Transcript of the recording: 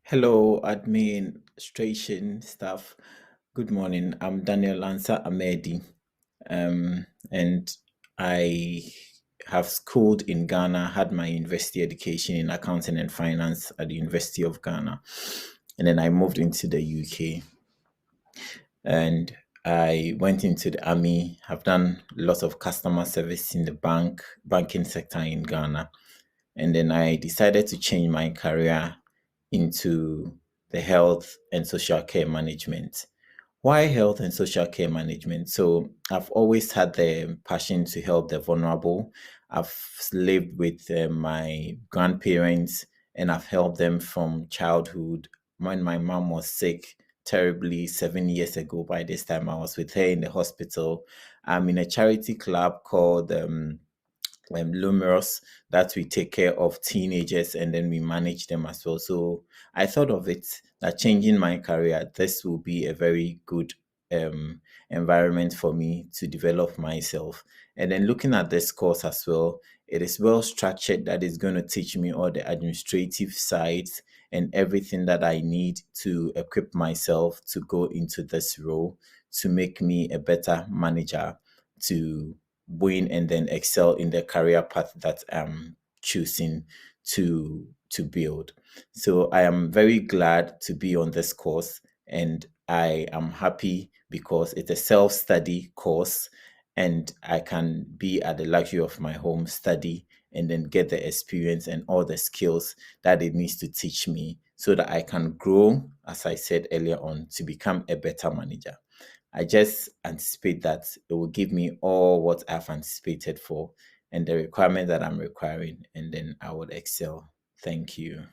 Hello, administration staff. Good morning. I'm Daniel Ansah Amadi, and I have schooled in Ghana, had my university education in accounting and finance at the University of Ghana, and then I moved into the UK and I went into the army. Have done lots of customer service in the banking sector in Ghana, and then I decided to change my career into the health and social care management. Why health and social care management? So I've always had the passion to help the vulnerable. I've lived with my grandparents and I've helped them from childhood. When my mom was sick terribly 7 years ago, by this time I was with her in the hospital. I'm in a charity club called Lumerous that we take care of teenagers and then we manage them as well. So I thought of it that changing my career, this will be a very good um, environment for me to develop myself. And then looking at this course as well, it is well structured that is going to teach me all the administrative sides and everything that I need to equip myself to go into this role to make me a better manager, to win and then excel in the career path that I'm choosing to build. So I am very glad to be on this course and I am happy because it's a self-study course and I can be at the luxury of my home, study and then get the experience and all the skills that it needs to teach me so that I can grow, as I said earlier on, to become a better manager. I just anticipate that it will give me all what I've anticipated for and the requirement that I'm requiring, and then I would excel. Thank you.